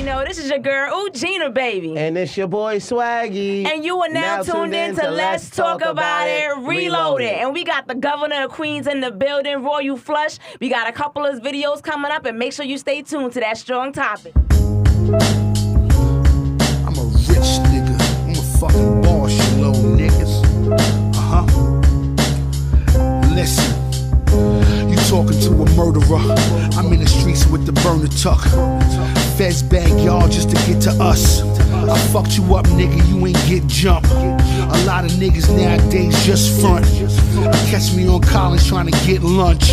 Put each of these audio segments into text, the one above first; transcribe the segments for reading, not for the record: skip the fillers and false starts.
know, this is your girl, Ohgeniababe. And it's your boy, Swaggy. And you are now tuned in to Let's Talk About It Reloaded. And we got the Governor of Queens in the building, Royal Flush. We got a couple of videos coming up, and make sure you stay tuned to that strong topic. I'm a rich nigga. I'm a fucking boss, you little niggas. Listen, you talking to a murderer. I'm in the streets with the burner tuck. Feds bag y'all just to get to us. I fucked you up, nigga, you ain't get jumped. A lot of niggas nowadays just front. Catch me on college trying to get lunch.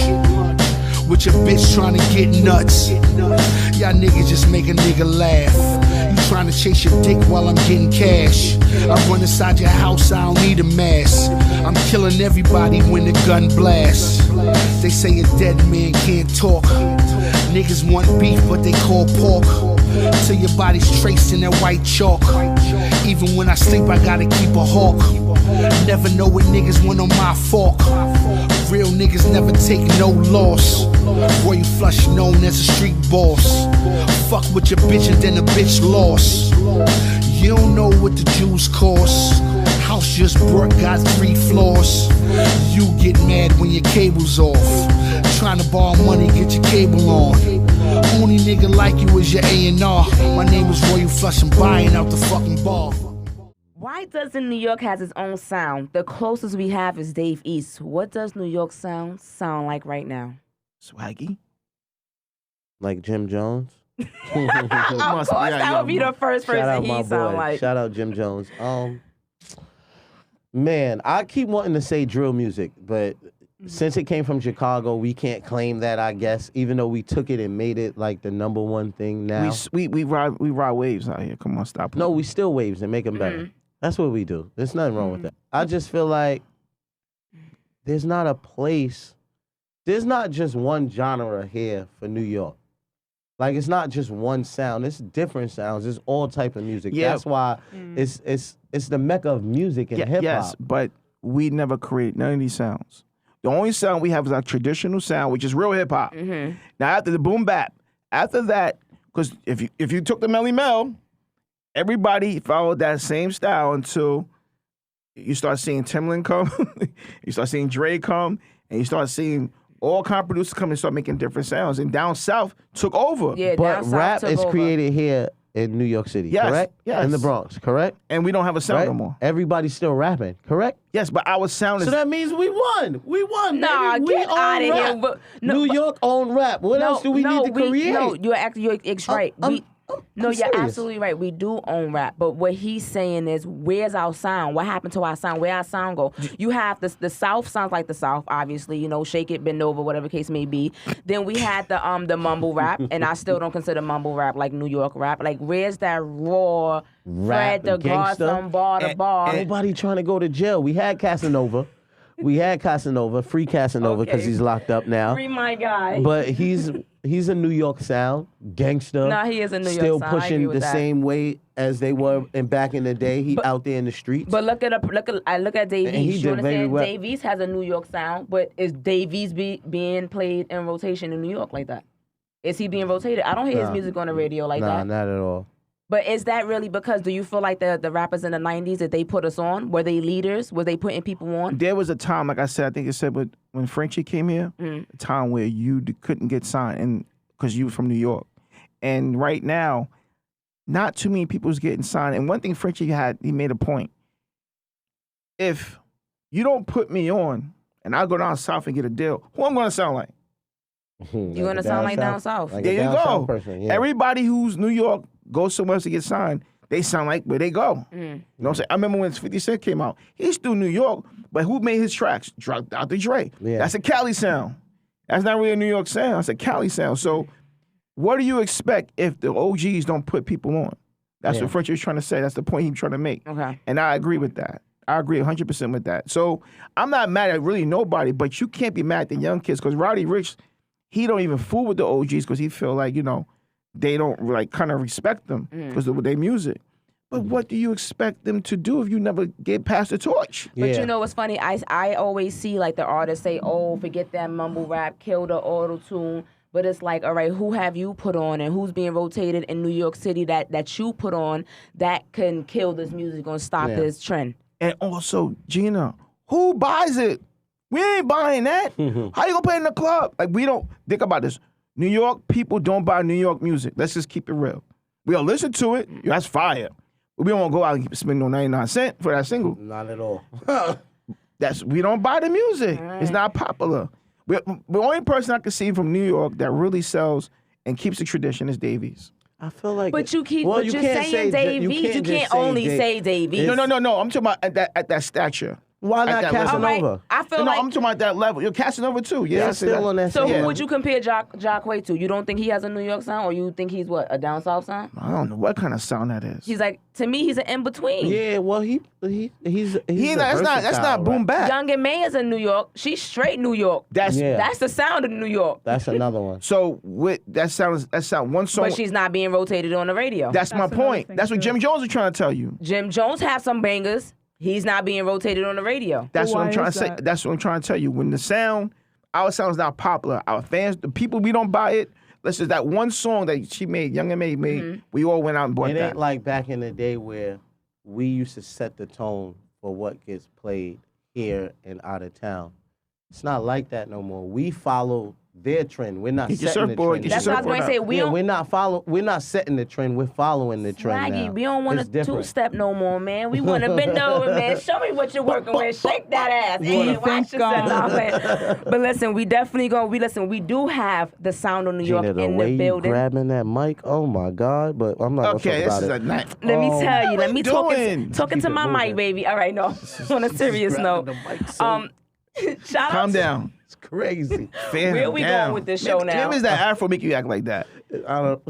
With your bitch trying to get nuts. Y'all niggas just make a nigga laugh. You trying to chase your dick while I'm getting cash. I run inside your house, I don't need a mask. I'm killing everybody when the gun blasts. They say a dead man can't talk. Niggas want beef, but they call pork. Till your body's traced in that white chalk. Even when I sleep, I gotta keep a hawk. Never know what niggas want on my fork. Real niggas never take no loss. Royal Flush known as a street boss. Fuck with your bitch and then a bitch lost. You don't know what the Jews cost. House just broke, got 3 floors. You get mad when your cable's off. Trying to borrow money, get your cable on. Only nigga like you is your A&R. My name is Royal Flush, I'm buying out the fucking bar. Why doesn't New York has its own sound? The closest we have is Dave East. What does New York sound like right now? Swaggy? Like Jim Jones? Of course, that would be the first person he sound like. Shout out Jim Jones. Man, I keep wanting to say drill music, but since it came from Chicago, we can't claim that, I guess, even though we took it and made it like the #1 thing now. We ride waves out here. Come on, stop. No, we still waves and make them better. That's what we do. There's nothing wrong with that. I just feel like there's not a place, there's not just one genre here for New York. Like, it's not just one sound. It's different sounds. It's all type of music. Yeah. That's why it's the mecca of music and hip-hop. Yes, but we never create none of these sounds. The only sound we have is our traditional sound, which is real hip-hop. Now, after the boom bap, after that, because if you took the Melly Mel, everybody followed that same style until you start seeing Timbaland come, you start seeing Dre come, and you start seeing all kind of producers come and start making different sounds. And down south took over. Yeah, but rap is created here in New York City, correct? Yes. In the Bronx, correct? And we don't have a sound no more. Everybody's still rapping, correct? Yes, but our sound is... So that means we won. We won, Nah, baby. get out of here. But, New York own rap. What else do we need to create? No, you're right. You're serious. absolutely right. We do own rap, but what he's saying is, where's our sound? What happened to our sound? Where our sound go? You have the South sounds like the South, obviously. You know, Shake It, Bend Over, whatever case may be. Then we had the mumble rap, and I still don't consider mumble rap like New York rap. Like, where's that raw Rap, Fred the gangster, Godson bar to bar? Nobody trying to go to jail. We had Casanova. Free Casanova, because he's locked up now. Free my guy. But he's a New York sound, gangster. Nah, he is a New York still sound. I pushing agree with the that. same way as they were back in the day. He out there in the streets. But look at Dave And he East. did You very understand? well. Dave East has a New York sound, but is Dave East being played in rotation in New York like that? Is he being rotated? I don't hear his music on the radio like that. Nah, not at all. But is that really because, do you feel like the rappers in the 90s that they put us on, were they leaders? Were they putting people on? There was a time, like I said, I think it said when Frenchie came here, a time where you couldn't get signed and because you were from New York. And right now, not too many people is getting signed. And one thing Frenchie he made a point. If you don't put me on and I go down south and get a deal, who I'm going to sound like? You're going to sound like down south. Like there you go. Person, yeah. Everybody who's New York goes somewhere else to get signed, they sound like where they go. You know what I'm saying? I remember when 50 Cent came out. He's still New York, but who made his tracks? Dr. Dre. Yeah. That's a Cali sound. That's not really a New York sound. That's a Cali sound. So what do you expect if the OGs don't put people on? That's what French was trying to say. That's the point he's trying to make. Okay. And I agree with that. I agree 100% with that. So I'm not mad at really nobody, but you can't be mad at the young kids because Roddy Ricch, he don't even fool with the OGs because he feel like, they don't like kind of respect them because of their music. But what do you expect them to do if you never get past the torch? But you know what's funny? I always see like the artists say, "Oh, forget that mumble rap, kill the auto tune." But it's like, all right, who have you put on and who's being rotated in New York City that you put on that can kill this music or stop this trend? And also, Gina, who buys it? We ain't buying that. How you gonna play in the club? Like, we don't think about this. New York people don't buy New York music. Let's just keep it real. We'll listen to it. That's fire. But we won't go out and spend no 99 cents for that single. Not at all. We don't buy the music. Right. It's not popular. The only person I can see from New York that really sells and keeps the tradition is Davies. I feel like, but you keep, well, but you're saying Davies. You can't only say Davies. No. I'm talking about at that stature. Why not Casanova? Right. I feel like I'm talking about that level. You're Casanova too. Yeah, still on that. So who would you compare Jacquay to? You don't think he has a New York sound, or you think he's what, a down south sound? I don't know what kind of sound that is. He's like, to me, he's an in between. Yeah, well, he's that's not boom bap. Young and May is in New York. She's straight New York. That's the sound of New York. That's another one. So with that sound one song. But she's not being rotated on the radio. That's my point. That's what Jim Jones is trying to tell you. Jim Jones have some bangers. He's not being rotated on the radio. That's what I'm trying to say. That's what I'm trying to tell you. When our sound is not popular, our fans, the people, we don't buy it. Let's just that one song that she made, Young and May made, we all went out and bought that. It ain't like back in the day where we used to set the tone for what gets played here and out of town. It's not like that no more. We follow their trend. We're not setting the trend. That's what I was going to say. We're not setting the trend. We're following the trend now. We don't want to two-step no more, man. We want to bend over, man. Show me what you're working with. Shake that ass. Hey, watch yourself. But listen, we definitely we do have the sound of New York in the building. You grabbing that mic, oh my God! But I'm not going to talk about it. Let me tell you. Let me talking to my mic, baby. All right, no. On a serious note, shout Calm down. It's crazy. Where we going with this show now? Maybe that Afro make you act like that. I don't.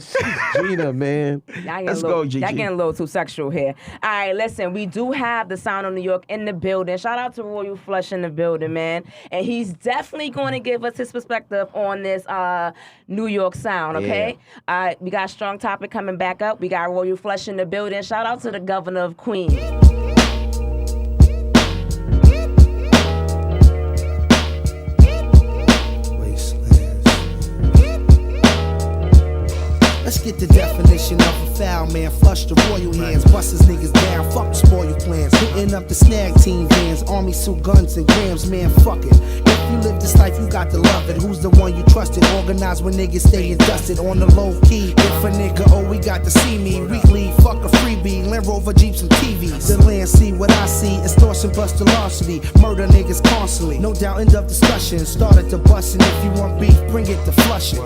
Gina, man. Let's go, Gigi. Y'all getting a little too sexual here. All right, listen. We do have the sound of New York in the building. Shout out to Royal Flush in the building, man. And he's definitely going to give us his perspective on this New York sound. Okay. Yeah. We got a strong topic coming back up. We got Royal Flush in the building. Shout out to the governor of Queens. Let's get the definition of a foul man. Flush the royal hands, bust his niggas down, fuck the spoil plans. Hitting up the snag team vans, army suit guns and grams, man, fuck it. If you live this life, you got to love it. Who's the one you trusted? Organized when niggas staying dusted on the low key. If a nigga, we got to see me. Weekly, fuck a freebie, Land Rover, Jeeps, and TVs. The land see what I see, extortion, bust, larceny. Murder niggas constantly, no doubt end up discussion. Started to bustin', if you want beef, bring it to Flushing.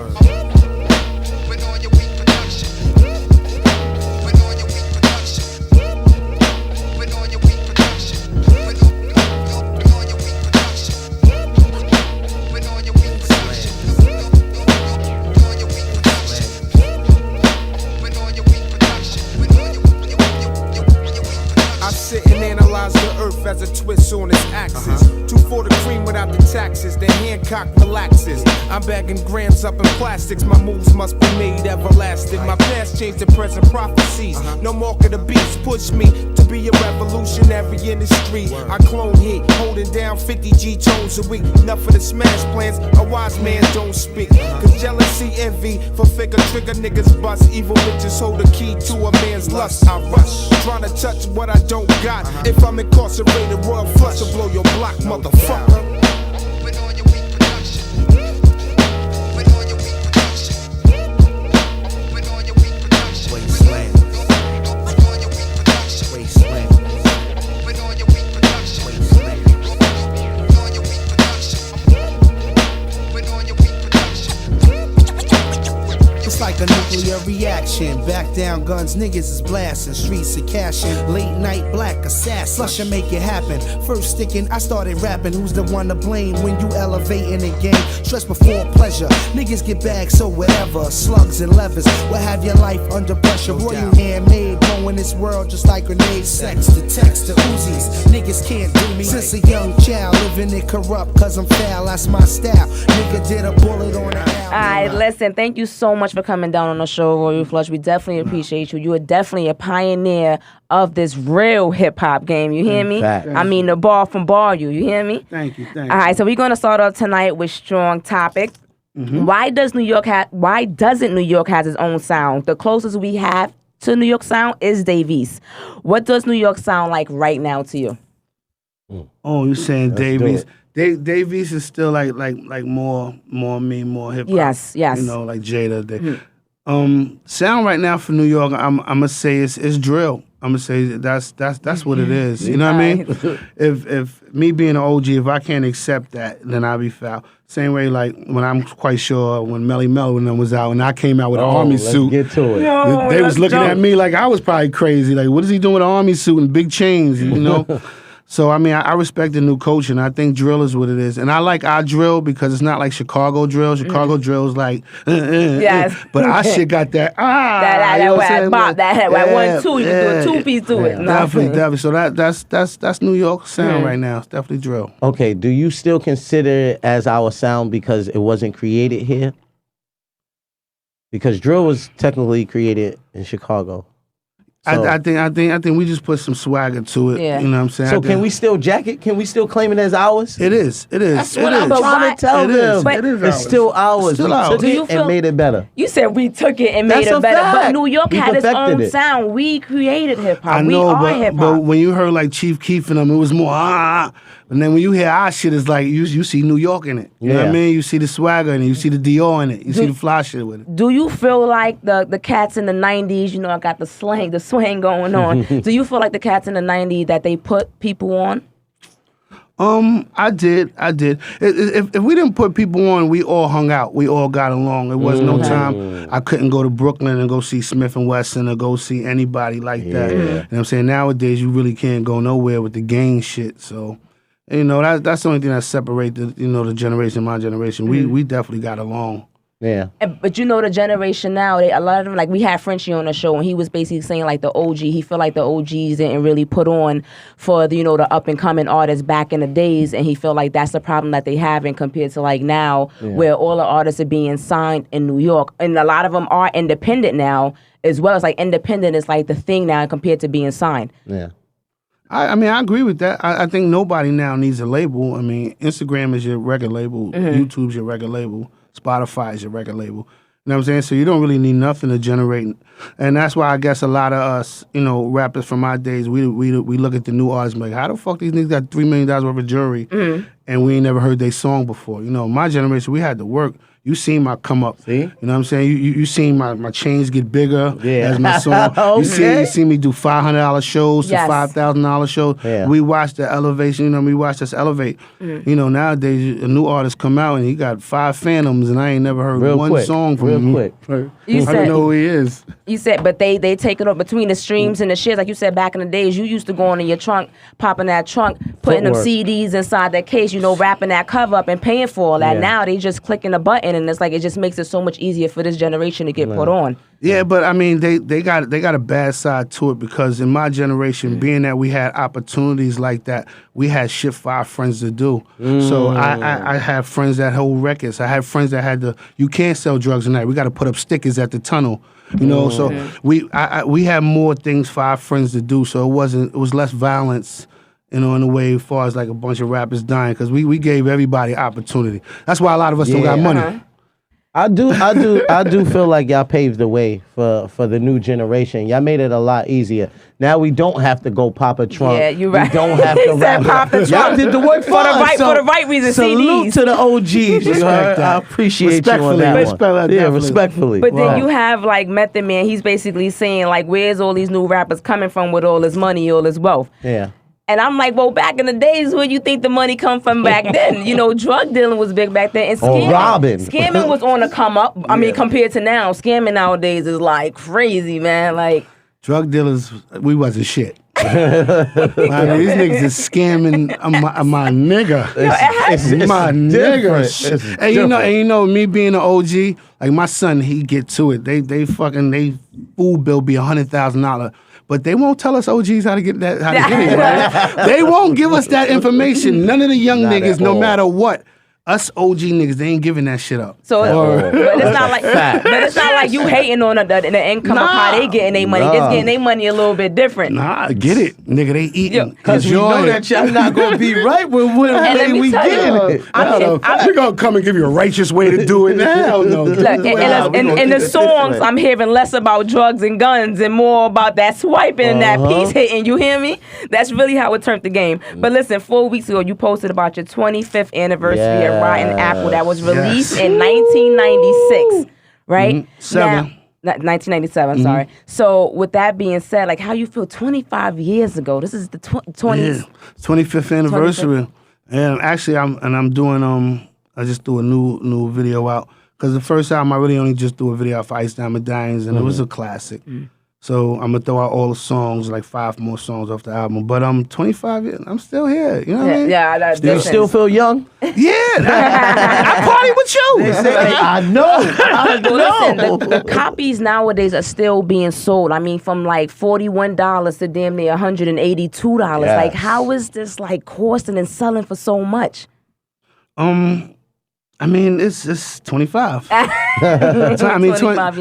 As a twist on its axis. 2 for the cream without the taxes. The Hancock relaxes. I'm bagging grams up in plastics. My moves must be made everlasting. My past changed the present prophecies. No mark of the beast. Push me to be a revolutionary in the street. I clone heat, holding down 50 G tones a week. Enough for the smash plans. A wise man don't speak. Cause jealousy, envy, for figure trigger niggas bust. Evil bitches hold the key to a man's lust. I rush, trying to touch what I don't got. If I'm incarcerated, Royal Flush will blow your block, motherfucker. Like a nuclear reaction. Back down guns, niggas is blasting. Streets are cashing. Late night black assassin. Flush and make it happen. First sticking, I started rapping. Who's the one to blame when you elevating the game? Stress before pleasure. Niggas get back, so whatever. Slugs and levers. What have your life under pressure? Royal handmade, blowing this world just like grenades. Sex to text to Uzis. Niggas can't do me. Since a young child, living it corrupt, cause I'm foul. That's my style. Nigga did a bullet on the album. Alright, listen, thank you so much for coming down on the show, Royal Flush. We definitely appreciate you. You are definitely a pioneer of this real hip-hop game. You hear me? I mean, the ball from bar you. You hear me? Thank you. All right, so we're going to start off tonight with strong topic. Why doesn't New York has its own sound? The closest we have to New York sound is Dave East. What does New York sound like right now to you? Oh, you're saying Dave East? do Dave East is still like more hip hop. Yes. You know, like Jada. Sound right now for New York, I'm gonna say it's drill. I'm gonna say that's what it is. You know what I mean? If me being an OG, if I can't accept that, then I'll be foul. Same way, like when I'm quite sure when Melly Mel when was out and I came out with an army suit. Get to it. They was looking at me like I was probably crazy. Like, what is he doing with an army suit and big chains? You know. So, I mean, I respect the new coach, and I think drill is what it is. And I like our drill because it's not like Chicago drill. Chicago drill is like, Yes. But our shit got that, that 1-2, you can do a 2-piece to it. Definitely. So that's New York sound right now. It's definitely drill. Okay, do you still consider it as our sound because it wasn't created here? Because drill was technically created in Chicago. So, I think we just put some swagger to it. Yeah. You know what I'm saying? So can we still jack it? Can we still claim it as ours? It is. That's what It I'm is. trying to tell It is. them. It is It's ours. still ours. Still We ours. took Do you it feel- and made it better. You said we took it and made That's it a better, fact. but New York We had its perfected own it. sound. We created hip hop. I We know, are hip but hop. when you heard like Chief Keef and them, it was more and then when you hear our shit, it's like you see New York in it. You know what I Yeah. mean? You see the swagger in it. You see the Dior in it. You see the fly shit with it. Do you feel like the cats in the 90s, you know, I got the swing going on. Do you feel like the cats in the 90s that they put people on? I did. If we didn't put people on, we all hung out. We all got along. It was no time I couldn't go to Brooklyn and go see Smith and Wesson or go see anybody like that. You know what I'm saying? Nowadays, you really can't go nowhere with the gang shit. So, you know, that's the only thing that separates the generation, my generation. We definitely got along. Yeah. But you know the generation now, a lot of them, like we had Frenchie on the show and he was basically saying like the OG, he feel like the OGs didn't really put on for the up and coming artists back in the days, and he feel like that's the problem that they having compared to like now where all the artists are being signed in New York, and a lot of them are independent now as well. It's like independent is like the thing now compared to being signed. Yeah. I mean, I agree with that. I think nobody now needs a label. I mean, Instagram is your record label. YouTube's your record label. Spotify is your record label. You know what I'm saying? So you don't really need nothing to generate. And that's why I guess a lot of us, rappers from our days, we look at the new artists and be like, how the fuck these niggas got $3 million worth of jewelry and we ain't never heard their song before? My generation, we had to work. You seen my come up. See? You know what I'm saying? You seen my chains get bigger as my song. Okay. You see me do $500 shows to Yes. $5,000 shows. Yeah. We watched the elevation, we watched us elevate. Nowadays, a new artist come out and he got 5 Phantoms and I ain't never heard Real one quick. song from Real him. quick. You I said- don't know who he is. You said, but they take it up between the streams and the shares. Like you said, back in the days, you used to go in your trunk, popping that trunk, putting them Footwork. CDs inside that case, wrapping that cover up and paying for all that. Yeah. Now they just clicking a button, and it's like it just makes it so much easier for this generation to get put on. Yeah, but I mean, they got a bad side to it because in my generation, being that we had opportunities like that, we had shit for our friends to do. So I had friends that hold records. I had friends that had you can't sell drugs tonight. We got to put up stickers at the tunnel. So we had more things for our friends to do. So it was less violence. In a way, as far as like a bunch of rappers dying, because we gave everybody opportunity. That's why a lot of us don't got money. I do feel like y'all paved the way for the new generation. Y'all made it a lot easier. Now we don't have to go pop a trunk. Yeah, you're right. We don't have to He said rap. pop the Y'all trunk. did the work For the right- for the right reason, Salute CDs. to the OGs. You heard? I appreciate you on that Respectfully, one. definitely. Respectfully. But then Right. you have like Method Man. He's basically saying like, where's all these new rappers coming from with all this money, all this wealth? Yeah. And I'm like, well, back in the days, where you think the money come from back then? Drug dealing was big back then. And Or robbing. Scamming was on the come up. I mean, compared to now, scamming nowadays is like crazy, man. Like, Drug dealers, we wasn't shit. I mean, these niggas is scamming my nigga. It's my different. nigga. It's And you know, me being an OG, like my son, he get to it. They food bill be $100,000. But they won't tell us OGs how to get it. Right? They won't give us that information. None of the young Not niggas, at no all. matter what. Us OG niggas, they ain't giving that shit up. So, but it's not like you hating on the income of how they getting their money. They're getting their money a little bit different. Nah, I get it, nigga. They eating. Because we know that y'all not gonna be right with what we get. We're gonna come and give you a righteous way to do it. Hell no. Look, in the songs, I'm hearing less about drugs and guns and more about that swiping and that piece hitting. You hear me? That's really how it turned the game. But listen, 4 weeks ago, you posted about your 25th anniversary of Rotten Apple that was released in 1996, right? 1997, sorry. So with that being said, like how you feel 25 years ago? This is the 25th anniversary. And actually, I'm doing I just threw a new video out because the first album I really only just threw a video out for Down Medallions, and it was a classic. So I'm gonna throw out all the songs, like 5 more songs off the album. But I'm 25 years, I'm still here. You know what I mean? Yeah, You still feel young? Yeah, I party with you. I know. Listen, the copies nowadays are still being sold. I mean, from like $41 to damn near $182. Like, how is this like costing and selling for so much? I mean, it's 25. I mean,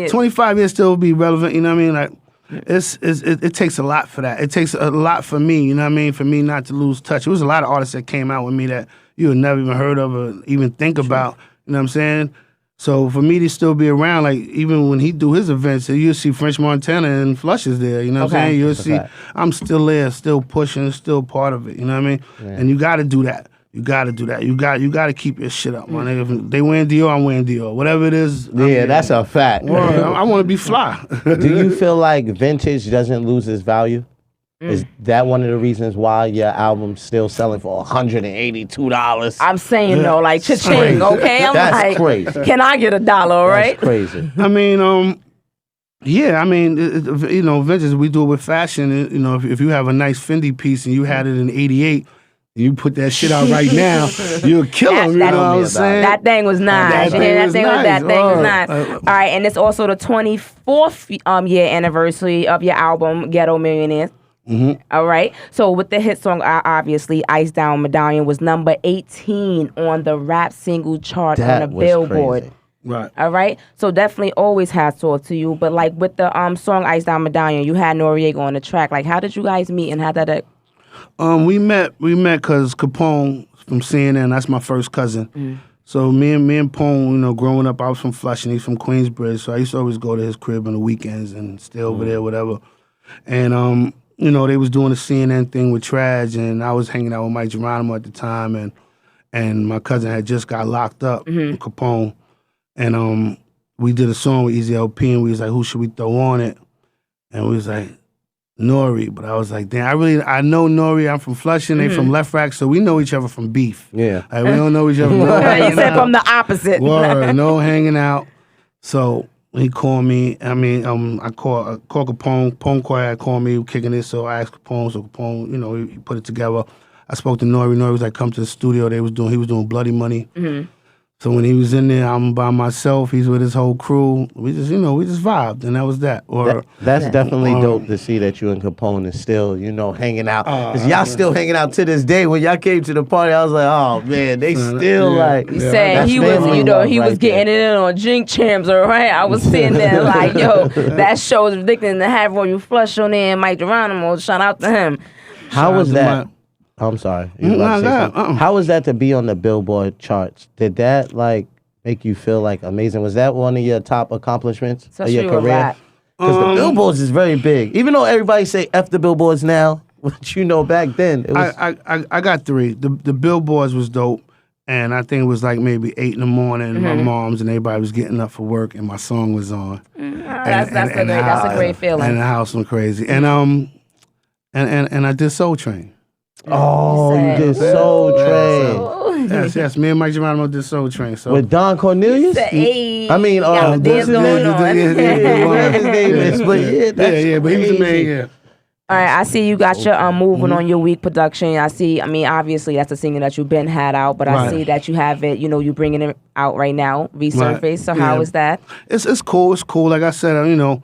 25 years still be relevant. You know what I mean? Like, it takes a lot for that. It takes a lot for me. You know what I mean? For me not to lose touch. There was a lot of artists that came out with me that you had never even heard of or even think about. You know what I'm saying? So for me to still be around, like even when he do his events, you'll see French Montana and Flushes there. You know what I'm saying? You'll see I'm still there, still pushing, still part of it. You know what I mean? Yeah. And you got to do that. You got to do that. You got to keep your shit up, my nigga. If they wearing Dior, I'm wearing Dior. Whatever it is. That's a fact. Well, I want to be fly. Do you feel like vintage doesn't lose its value? Is that one of the reasons why your album's still selling for $182? I'm saying though, like cha-ching, okay? I'm That's like, crazy. Can I get $1, right? That's crazy. I mean, yeah, I mean, you know, vintage, we do it with fashion. You know, if you have a nice Fendi piece and you had it in '88, you put that shit out right now, you'll kill them. You know what I'm saying? That thing was nice. That thing was nice. All right, and it's also the 24th year anniversary of your album, Ghetto Millionaires. All right. So with the hit song, obviously, Ice Down Medallion was number 18 on the rap single chart on the Billboard. Crazy. Right. All right. So definitely always hats off to you. But like with the song Ice Down Medallion, you had Noriega on the track. Like, how did you guys meet and how did that? We met because Capone from CNN, that's my first cousin. So me and Pone, you know, growing up, I was from Flushing, he's from Queensbridge, so I used to always go to his crib on the weekends and stay over there, whatever. And you know, they was doing the CNN thing with Traj, and I was hanging out with Mike Geronimo at the time, and my cousin had just got locked up with Capone, and we did a song with Easy LP, and we was like, who should we throw on it? And we was like, Nori, but I was like, damn, I know Nori. I'm from Flushing, they from Left Rack, so we know each other from beef. Yeah, like, we don't know each other. You said from the opposite. Word, no hanging out. So he called me. I mean, I called Capone. Capone called me, kicking it. So I asked Capone. So Capone, you know, he put it together. I spoke to Nori. Nori was like, come to the studio. He was doing Bloody Money. So when he was in there, I'm by myself. He's with his whole crew. We just vibed, and that was that. That's definitely dope to see that you and Capone is still, you know, hanging out. Because y'all still hanging out to this day. When y'all came to the party, I was like, oh man, they still like. You said he was, you know, he was getting it in on Jink Champs, all right? I was sitting there like, yo, that show is ridiculous to have all you Flush on there and Mike Geronimo. Shout out to him. How was that? I'm sorry. How was that to be on the Billboard charts? Did that like make you feel like amazing? Was that one of your top accomplishments of your career? Because the Billboards is very big. Even though everybody say F the Billboards now, but you know back then it was. I got 3. The Billboards was dope, and I think it was like maybe 8 in the morning. And my mom's and everybody was getting up for work, and my song was on. That's a great feeling. And the house went crazy. And I did Soul Train. Oh, you did Soul Train. Yes. Me and Mike Geronimo did Soul Train. So with Don Cornelius? I mean, what's his name is? But but he was the man. Yeah. All right, I see you got your moving on your week production. I mean, obviously that's a single that you've been had out, but I see that you have it. You know, you bringing it out right now, resurface. Right. So how is that? It's cool. It's cool. Like I said, you know.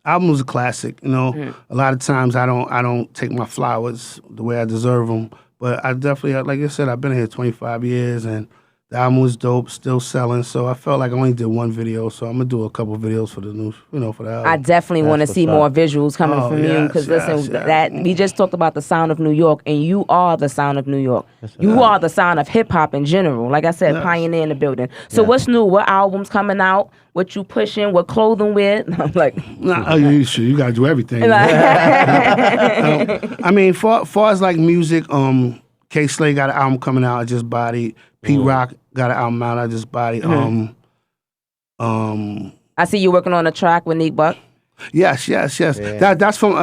Album was a classic, you know. A lot of times I don't take my flowers the way I deserve them, But I definitely, like I said, I've been here 25 years, and the album was dope, still selling. So I felt like I only did one video, so I'm gonna do a couple videos for the new, for the album. I definitely want to That's see what's more up. visuals coming Oh, from you yes, because yes, listen, yes. that we just talked about the sound of New York, and you are the sound of New York. You are the sound of hip hop in general. Like I said, Yes. pioneer in the building. So Yeah. what's new? What albums coming out? What you pushing? What clothing with? I'm like, Nah, you gotta do everything. I mean, far as like music, K Slay got an album coming out. I just bodied. Pete Rock got an album out. I just bodied. I see you working on a track with Nick Buck. Yes. That's from.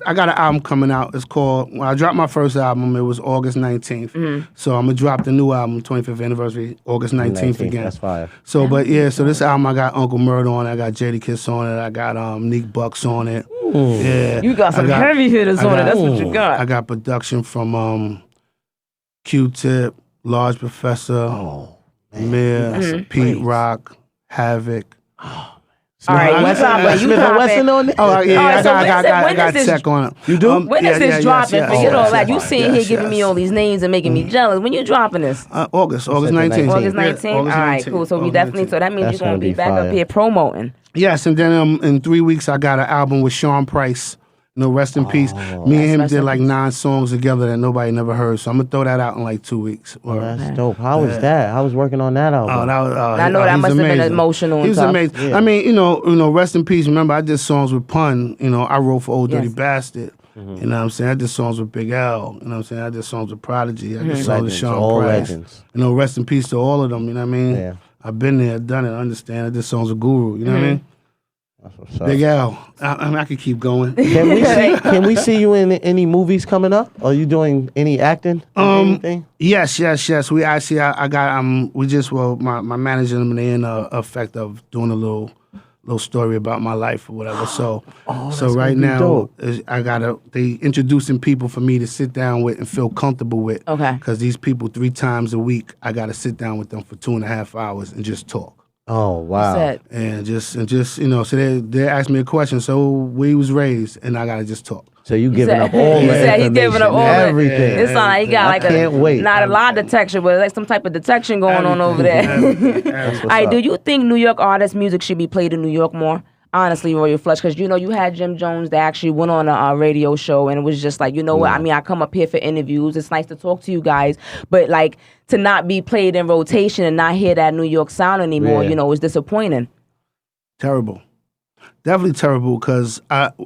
I got an album coming out. It's called. When I dropped my first album, it was August 19th. So I'm gonna drop the new album, 25th anniversary, August 19th again. That's fire. So, but yeah, so this album I got Uncle Murder on it. I got Jada Kiss on it. I got Neek Bucks on it. Yeah, You got some I heavy hitters on it. That's what you got. I got production from Q-Tip, Large Professor, Mir, Pete Rock, Havoc. All right, one time, but you Smith and Wesson dropping. on it? Oh yeah, All right, so I got when is tech on it. You do? When is this dropping? Forget all that. You sitting here yes, giving me yes. all these names and making me jealous. When you dropping this? August Said the 19th. August Yeah, 19th? All right, cool. So we August definitely, 19th. so that means That's you're going to gonna be be back fire. up here promoting. Yes, and then in 3 weeks I got an album with Sean Price. Rest in peace. Me and him rest did in like peace. 9 songs together that nobody never heard. So I'm gonna throw that out in like 2 weeks. Oh, that's dope. How was that? I was working on that album. Oh, that was, I know that he's must have been amazing. emotional and He was tough. amazing. Yeah. I mean, rest in peace. Remember, I did songs with Pun. I wrote for Old Dirty Yes. Bastard. You know what I'm saying? I did songs with Big L. You know what I'm saying? I did songs with Prodigy. I did songs with Legends, Sean all Price. legends. Rest in peace to all of them. You know what I mean? Yeah. I've been there, done it, understand. I did songs with Guru. You know what I mean? That's what's up. Big L. I could keep going. Can we see you in any movies coming up? Are you doing any acting? Anything? Yes. We actually, I got, my manager and them, they in effect of doing a little story about my life or whatever. So right now, dope. they introducing people for me to sit down with and feel comfortable with. Okay. Because these people 3 times a week, I got to sit down with them for 2.5 hours and just talk. Oh wow. Said, And just so they asked me a question. So where he was raised, and I got to just talk. So you giving said- up all he the said he information, giving up all the- everything. It's not like he got I like can't wait. not a lie detection, but like some type of detection going on over there. That's All right, what's do up. you think New York artist music should be played in New York more? Honestly, Royal Flush, because you had Jim Jones that actually went on a radio show and it was just like, what? I mean, I come up here for interviews. It's nice to talk to you guys, but like to not be played in rotation and not hear that New York sound anymore, Yeah. is disappointing. Terrible. Definitely terrible because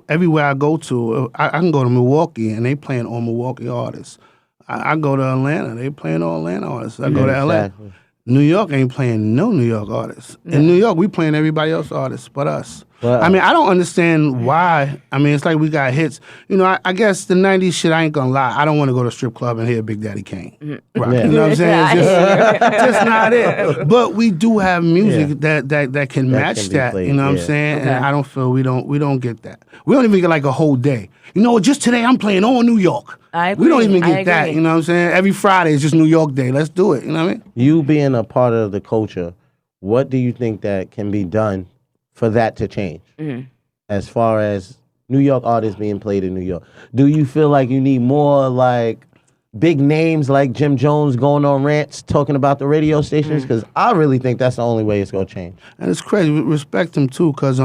everywhere I go to, I can go to Milwaukee and they playing all Milwaukee artists. I go to Atlanta, they playing all Atlanta artists. I go to LA. Exactly. New York ain't playing no New York artists. In New York, we playing everybody else artists but us. Well, I mean, I don't understand why. I mean, it's like we got hits. I guess the 90s shit, I ain't gonna lie. I don't want to go to a strip club and hear Big Daddy Kane. Rock. Yeah. You know what I'm saying? It's just not it. But we do have music that can match can be that. played, You know what I'm yeah. saying? Okay. And I don't feel we don't get that. We don't even get like a whole day. Just today I'm playing all New York. I We don't agree. even I get that. agree. You know what I'm saying? Every Friday is just New York Day. Let's do it. You know what I mean? You being a part of the culture, what do you think that can be done for that to change? As far as New York artists being played in New York, do you feel like you need more like big names like Jim Jones going on rants talking about the radio stations? Because I really think that's the only way it's gonna change. And it's crazy. We respect him too, cause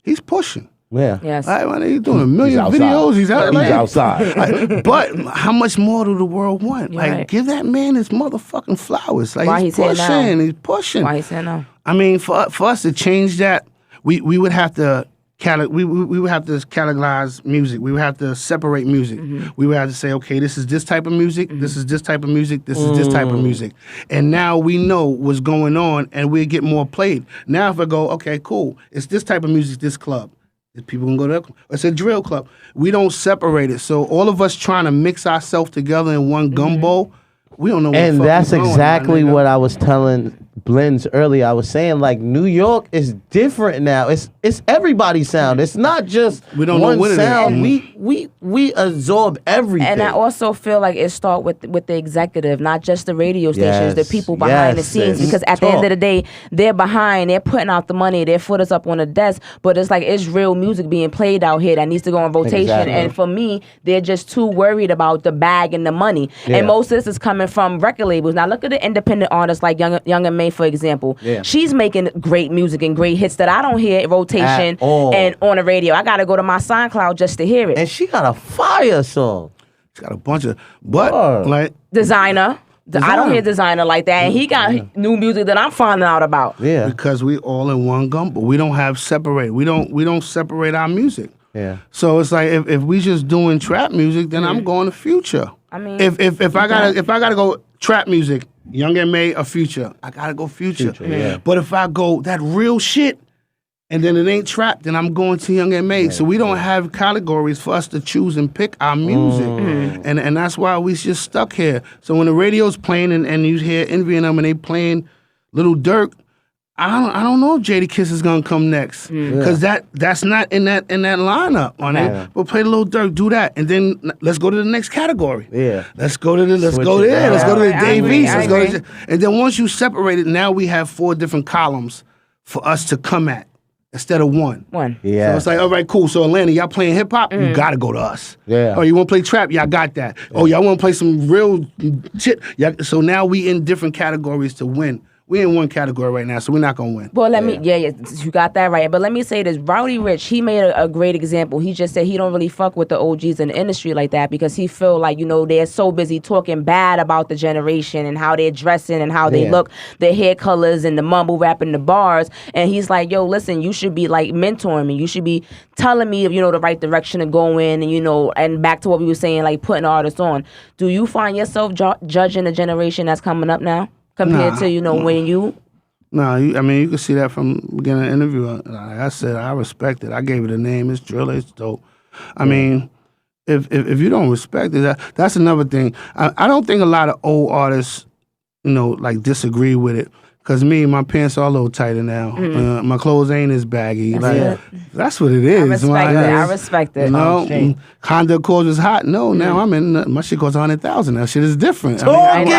he's pushing. Yeah. Yes. Like, man, he's doing a million outside. videos. He's out. He's outside. Like, but how much more do the world want? You're Like, right. give that man his motherfucking flowers. Like, Why he's he's here now? pushing. He's pushing. Why he said no? I mean, for us to change that, we would have to we would have to categorize music. We would have to separate music. We would have to say, okay, this is this type of music. This is this type of music. This is this type of music. And now we know what's going on, and we get more played. Now if I go, okay, cool, it's this type of music, this club. People can go to that club. It's a drill club. We don't separate it. So all of us trying to mix ourselves together in one gumbo, we don't know what the And fuck that's we going, my exactly nigga. what I was telling blends earlier, I was saying like New York is different now. It's everybody's sound. It's not just We don't know one what it is. sound. We absorb everything. And I also feel like it starts with the executive, not just the radio stations, the Yes, people behind the yes, scenes. sis. Because at the end of the day, they're behind, they're putting out the money, their foot is up on the desk. But it's like it's real music being played out here that needs to go on rotation. Exactly. And for me, they're just too worried about the bag and the money. Yeah. And most of this is coming from record labels. Now look at the independent artists like Young and May, for example. Yeah. She's making great music and great hits that I don't hear in rotation At all. and on the radio. I gotta go to my SoundCloud just to hear it. And she got a fire song. It's got a bunch of, but Word. like Designer. I don't hear Designer like that. And he got Yeah. new music that I'm finding out about. Yeah. because we all in one gumbo. We don't have separate. We don't separate our music. Yeah. So it's like if we just doing trap music, then I'm going to Future. I mean, if I gotta go trap music, Young and May or Future, I gotta go Future. yeah. But if I go that real shit, and then it ain't trap, then I'm going to Young and May. So we don't have categories for us to choose and pick our music, and that's why we just stuck here. So when the radio's playing and you hear Envy and them and they playing Little Durk, I don't know if Jadakiss is gonna come next because that's not in that lineup on Yeah. it. But play the Little Durk, do that, and then let's go to the next category. Yeah. Let's go to let's Switch go it there. Let's go to the I Dave agree, East. I Let's go agree. to, and then once you separate it, now we have 4 different columns for us to come at instead of one. Yeah. So it's like, all right, cool. So Atlanta, y'all playing hip hop, you gotta go to us. Yeah. Oh, you want to play trap? Y'all got that. Oh, y'all want to play some real shit? So now we in different categories to win. We in one category right now, so we're not gonna win. Well, let me, you got that right. But let me say this: Rowdy Rich, he made a great example. He just said he don't really fuck with the OGs in the industry like that because he feel like they're so busy talking bad about the generation and how they're dressing and how they look, their hair colors and the mumble rap in the bars. And he's like, yo, listen, you should be like mentoring me. You should be telling me the right direction to go in, and and back to what we were saying, like putting artists on. Do you find yourself judging the generation that's coming up now? Compared to, when you... No, you can see that from the beginning of the interview. Like I said, I respect it. I gave it a name. It's Driller. It's dope. I mean, if you don't respect it, that's another thing. I don't think a lot of old artists, like disagree with it. Because my pants are a little tighter now. My clothes ain't as baggy. That's what it is. I respect it. Honda Accord was hot. No, now I'm in, my shit costs 100,000. That shit is different. Talking.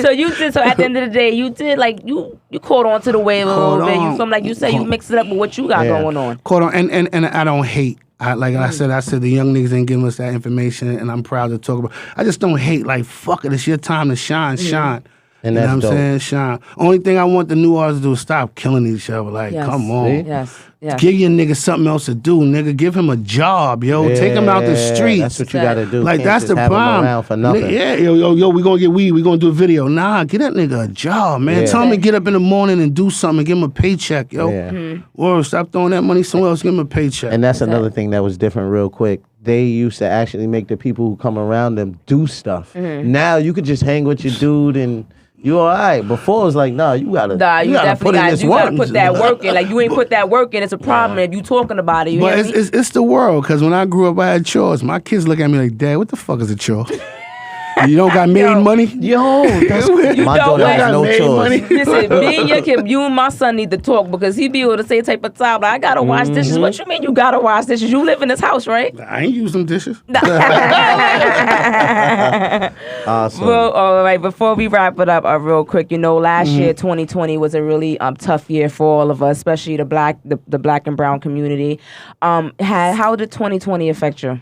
So you did. So at the end of the day, you did you caught on to the wave a little bit. You feel like you said you mixed it up with what you got going on. Caught on, and I don't hate. I said the young niggas ain't giving us that information, and I'm proud to talk about. I just don't hate. Like fuck it, it's your time to shine. Shine. And you know that's what I'm dope. saying? Shine. Only thing I want the new artists to do is stop killing each other. Like, come on. Yes. Give your nigga something else to do, nigga. Give him a job, yo. Take him out the streets. That's what you gotta do. Like, Can't that's just the have him problem. around for nothing. Yeah, yo, we gonna get weed. We gonna do a video. Nah, get that nigga a job, man. Yeah. Tell him to get up in the morning and do something. Give him a paycheck, yo. Yeah. Or stop throwing that money somewhere else. Give him a paycheck. And that's another thing that was different real quick. They used to actually make the people who come around them do stuff. Now you could just hang with your dude and you all right. Before it was like, nah, you gotta put in this work. Gotta put that work in. Like you ain't put that work in. It's a problem if you talking about it. You But hear me? it's the world. Because when I grew up, I had chores. My kids look at me like, Dad, what the fuck is a chore? You don't got made money? Yo, that's my don't daughter like has no made chores. money. Listen, me and your kid, you and my son need to talk because he be able to say type of time. Like, I gotta wash dishes. What you mean you gotta wash dishes? You live in this house, right? I ain't use them dishes. Awesome. Well, all right. Before we wrap it up, real quick, last year 2020 was a really tough year for all of us, especially the black and brown community. How did 2020 affect you?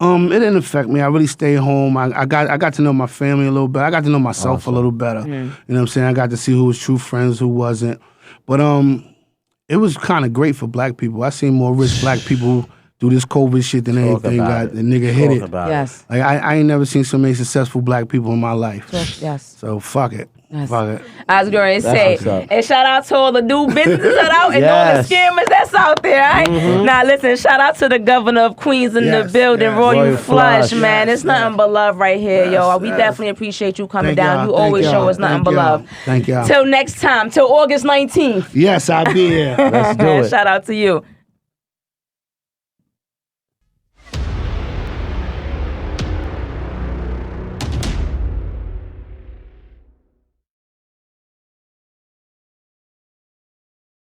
It didn't affect me. I really stayed home. I got to know my family a little bit. I got to know myself a little better. You know what I'm saying? I got to see who was true friends, who wasn't. But it was kind of great for black people. I seen more rich black people do this COVID shit than anything. The nigga hit it. Yes. Like I ain't never seen so many successful black people in my life. Yes. So fuck it. Yes. Fuck it. I was going to say, what's up. and shout out to all the new businesses that out and all the Yes. scammers that's out there, right? Now, listen, shout out to the governor of Queens in the building, yes. Roy Roy Flush, Flush. man. It's nothing but love right here, yo. We yes. definitely appreciate you coming Thank down. y'all. You Thank always y'all. show us nothing Thank but y'all. love. Thank y'all. Till next time, till August 19th. Yes, I'll be here. Let's do it. Shout out to you.